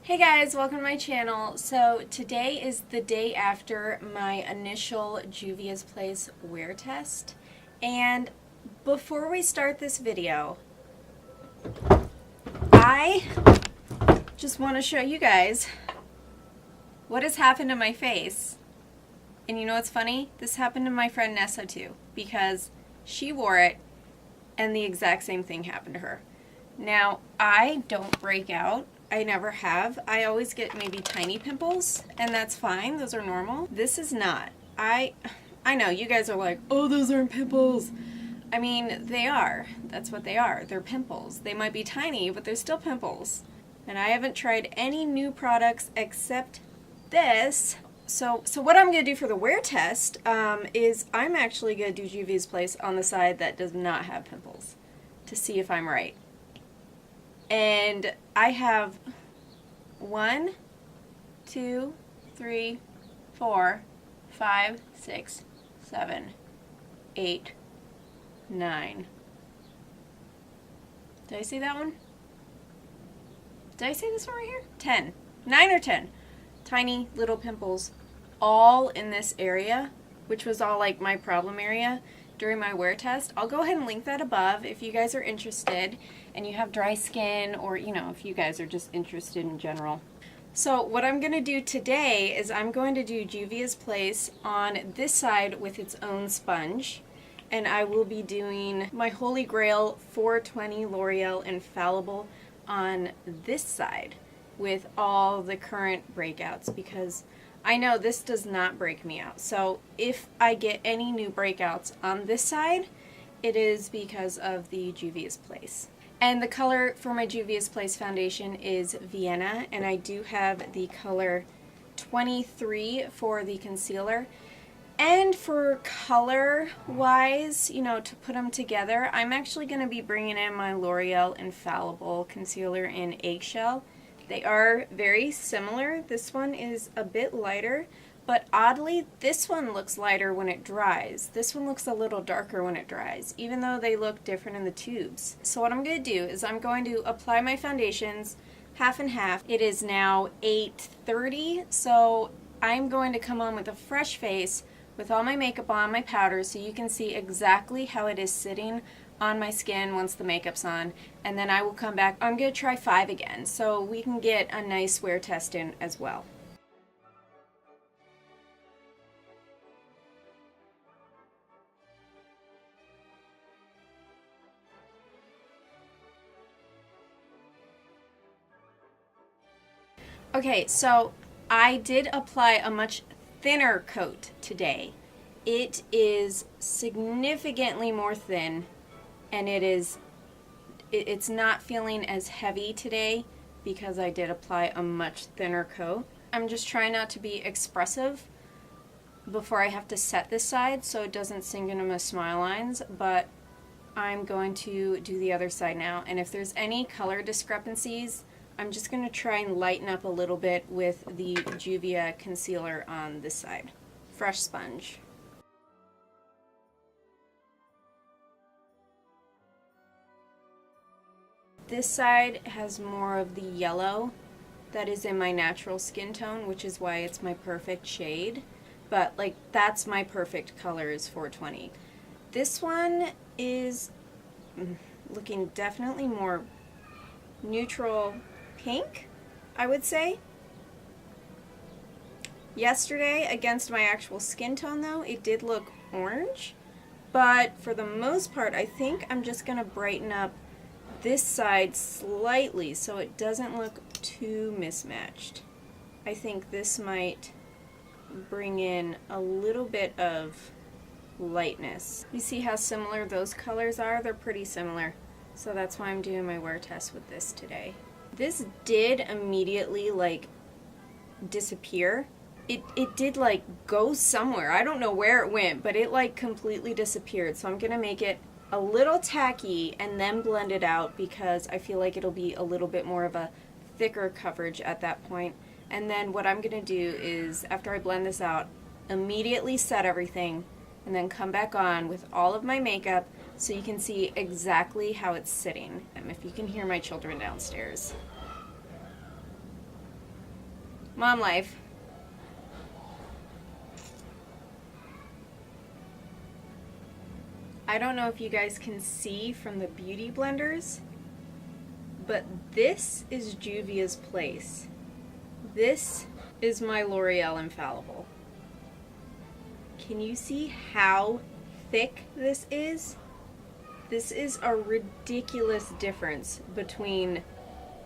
Hey guys, welcome to my channel. So today is the day after my initial Juvia's Place wear test, and before we start this video, I just want to show you guys what has happened to my face. And you know what's funny? This happened to my friend Nessa too, because she wore it and the exact same thing happened to her. Now, I don't break out. I never have. I always get maybe tiny pimples, and that's fine. Those are normal. This is not. I know, you guys are like, oh, those aren't pimples. I mean, they are. That's what they are. They're pimples. They might be tiny, but they're still pimples. And I haven't tried any new products except this. So what I'm going to do for the wear test is I'm actually going to do Juvia's Place on the side that does not have pimples to see if I'm right. And I have 1, 2, 3, 4, 5, 6, 7, 8, 9. Did I see that one? Did I see this one right here? 10. 9 or 10. Tiny little pimples all in this area, which was all like my problem area during my wear test. I'll go ahead and link that above if you guys are interested and you have dry skin, or you know, if you guys are just interested in general. So what I'm going to do today is I'm going to do Juvia's Place on this side with its own sponge, and I will be doing my Holy Grail 420 Loreal Infallible on this side with all the current breakouts, because I know this does not break me out. So if I get any new breakouts on this side, it is because of the Juvia's Place. And the color for my Juvia's Place foundation is Vienna, and I do have the color 23 for the concealer. And for color wise, you know, to put them together, I'm actually going to be bringing in my L'Oreal Infallible concealer in Eggshell. They are very similar. This one is a bit lighter, but oddly, this one looks lighter when it dries. This one looks a little darker when it dries, even though they look different in the tubes. So what I'm going to do is I'm going to apply my foundations half and half. It is now 8:30, so I'm going to come on with a fresh face with all my makeup on, my powder, so you can see exactly how it is sitting on my skin once the makeup's on, and then I will come back. I'm going to try 5 again so we can get a nice wear test in as well. Okay, so I did apply a much thinner coat today. It is significantly more thin, and it's not feeling as heavy today because I did apply a much thinner coat. I'm just trying not to be expressive before I have to set this side so it doesn't sink into my smile lines, but I'm going to do the other side now, and if there's any color discrepancies, I'm just going to try and lighten up a little bit with the Juvia concealer on this side. Fresh sponge. This side has more of the yellow that is in my natural skin tone, which is why it's my perfect shade. But like, that's my perfect color is 420. This one is looking definitely more neutral pink, I would say. Yesterday, against my actual skin tone though, it did look orange. But for the most part, I think I'm just going to brighten up this side slightly so it doesn't look too mismatched. I think this might bring in a little bit of lightness. You see how similar those colors are? They're pretty similar. So that's why I'm doing my wear test with this today. This did immediately like disappear. It did like go somewhere. I don't know where it went, but it like completely disappeared. So I'm gonna make it a little tacky and then blend it out because I feel like it'll be a little bit more of a thicker coverage at that point. And then what I'm going to do is, after I blend this out, immediately set everything and then come back on with all of my makeup so you can see exactly how it's sitting. If you can hear my children downstairs. Mom life. I don't know if you guys can see from the beauty blenders, but this is Juvia's Place. This is my L'Oreal Infallible. Can you see how thick this is? This is a ridiculous difference between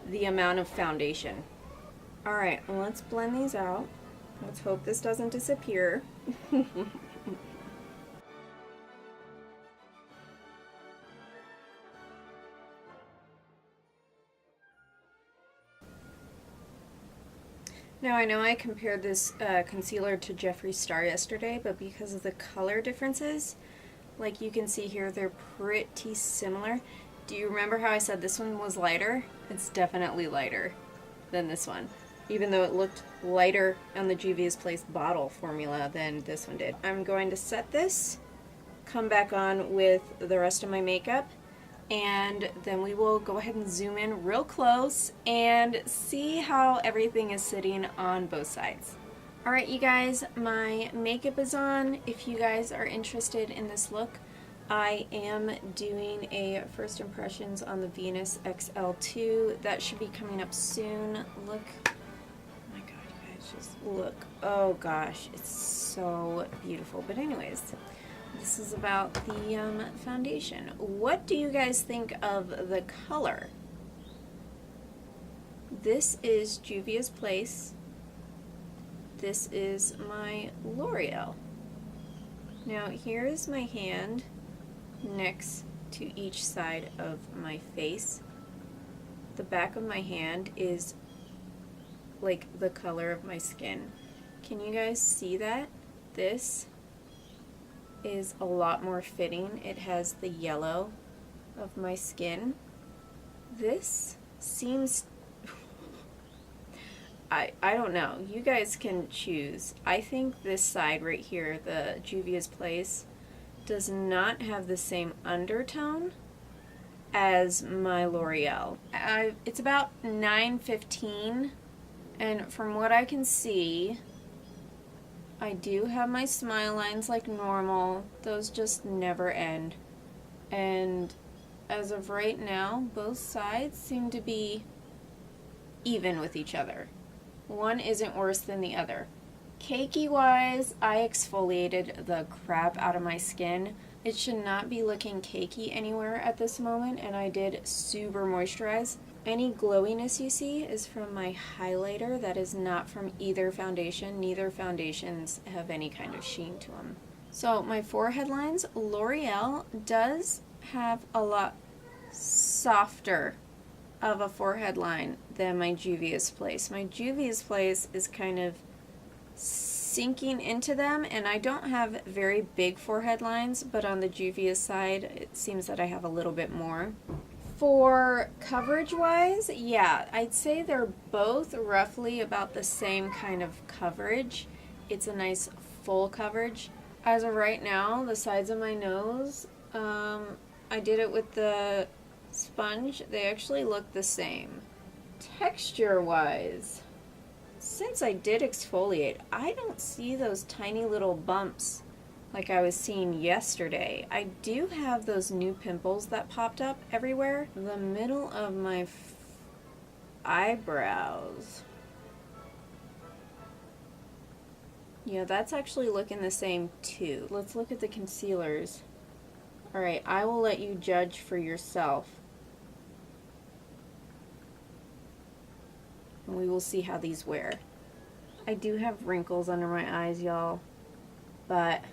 the amount of foundation. Alright, let's blend these out. Let's hope this doesn't disappear. Now I know I compared this concealer to Jeffree Star yesterday, but because of the color differences, like you can see here, they're pretty similar. Do you remember how I said this one was lighter? It's definitely lighter than this one, even though it looked lighter on the Juvia's Place bottle formula than this one did. I'm going to set this, come back on with the rest of my makeup, and then we will go ahead and zoom in real close and see how everything is sitting on both sides. Alright you guys, my makeup is on. If you guys are interested in this look, I am doing a first impressions on the Venus XL2. That should be coming up soon. Look, oh my god you guys, just look. Oh gosh, it's so beautiful. But anyways, this is about the foundation. What do you guys think of the color? This is Juvia's Place. This is my L'Oreal. Now here is my hand next to each side of my face. The back of my hand is like the color of my skin. Can you guys see that? This is a lot more fitting. It has the yellow of my skin. This seems I don't know. You guys can choose. I think this side right here, the Juvia's Place, does not have the same undertone as my L'Oreal. It's about 9:15, and from what I can see, I do have my smile lines like normal. Those just never end. And as of right now, both sides seem to be even with each other. One isn't worse than the other. Cakey wise, I exfoliated the crap out of my skin. It should not be looking cakey anywhere at this moment, and I did super moisturize. Any glowiness you see is from my highlighter. That is not from either foundation. Neither foundations have any kind of sheen to them. So my forehead lines, L'Oreal does have a lot softer of a forehead line than my Juvia's Place. My Juvia's Place is kind of sinking into them, and I don't have very big forehead lines, but on the Juvia's side it seems that I have a little bit more. For coverage wise, yeah, I'd say they're both roughly about the same kind of coverage. It's a nice full coverage. As of right now, the sides of my nose, I did it with the sponge. They actually look the same. Texture wise, since I did exfoliate, I don't see those tiny little bumps like I was seeing yesterday. I do have those new pimples that popped up everywhere. The middle of my eyebrows, yeah, that's actually looking the same too. Let's look at the concealers. Alright, I will let you judge for yourself. And we will see how these wear. I do have wrinkles under my eyes, y'all, but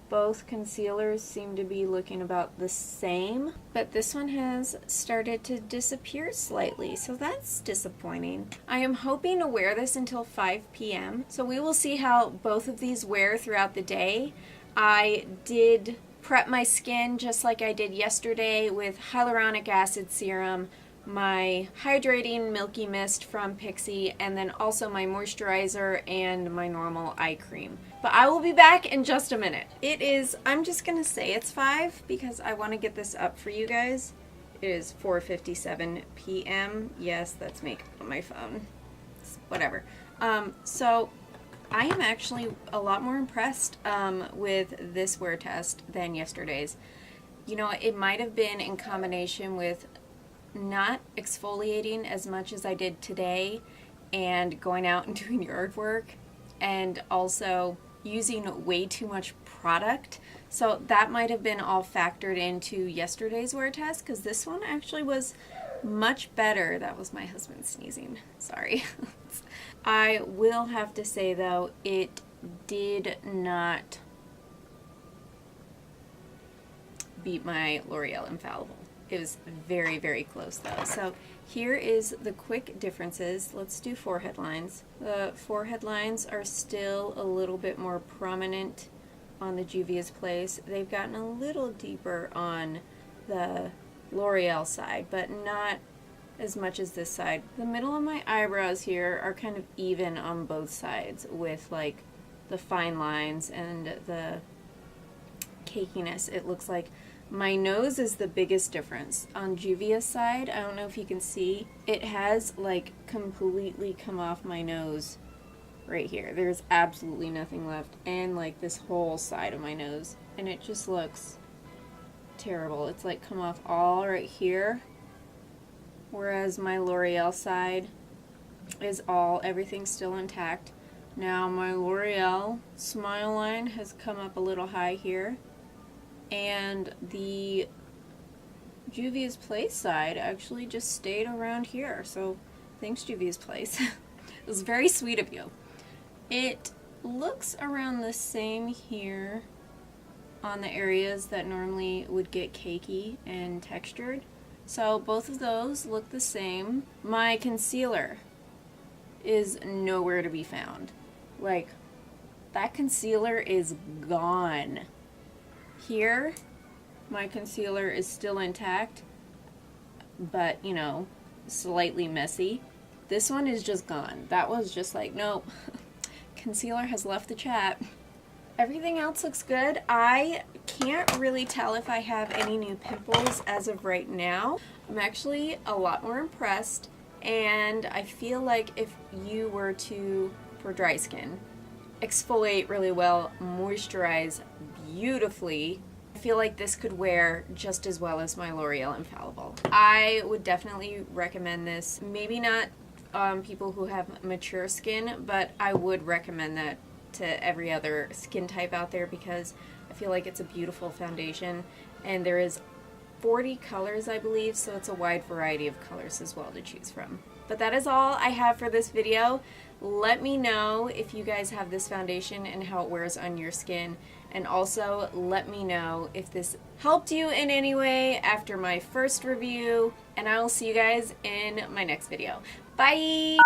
both concealers seem to be looking about the same. But this one has started to disappear slightly, so that's disappointing. I am hoping to wear this until 5 p.m. So we will see how both of these wear throughout the day. I did prep my skin just like I did yesterday with hyaluronic acid serum, my hydrating milky mist from Pixi, and then also my moisturizer and my normal eye cream. But I will be back in just a minute. It is, I'm just gonna say it's 5 because I want to get this up for you guys. It is 4:57 p.m. Yes, that's makeup on my phone. Whatever. So I am actually a lot more impressed with this wear test than yesterday's. You know, it might have been in combination with not exfoliating as much as I did today and going out and doing yard work, and also using way too much product. So that might have been all factored into yesterday's wear test, because this one actually was much better. That was my husband sneezing. Sorry. I will have to say though, it did not beat my L'Oreal Infallible. It was very, very close though. So here is the quick differences. Let's do forehead lines. The forehead lines are still a little bit more prominent on the Juvia's Place. They've gotten a little deeper on the L'Oreal side, but not as much as this side. The middle of my eyebrows here are kind of even on both sides, with like the fine lines and the cakiness. It looks like my nose is the biggest difference. On Juvia's side, I don't know if you can see, it has like completely come off my nose right here. There's absolutely nothing left, and like this whole side of my nose, and it just looks terrible. It's like come off all right here, whereas my L'Oreal side is all, everything's still intact. Now my L'Oreal smile line has come up a little high here, and the Juvia's Place side actually just stayed around here. So thanks, Juvia's Place. It was very sweet of you. It looks around the same here on the areas that normally would get cakey and textured. So both of those look the same. My concealer is nowhere to be found. Like, that concealer is gone. Here, my concealer is still intact, but, you know, slightly messy. This one is just gone. That was just like, nope, concealer has left the chat. Everything else looks good. I can't really tell if I have any new pimples as of right now. I'm actually a lot more impressed, and I feel like if you were to, for dry skin, exfoliate really well, moisturize beautifully, I feel like this could wear just as well as my L'Oreal Infallible. I would definitely recommend this. Maybe not people who have mature skin, but I would recommend that to every other skin type out there, because I feel like it's a beautiful foundation, and there is 40 colors, I believe, so it's a wide variety of colors as well to choose from. But that is all I have for this video. Let me know if you guys have this foundation and how it wears on your skin, and also let me know if this helped you in any way after my first review, and I will see you guys in my next video. Bye!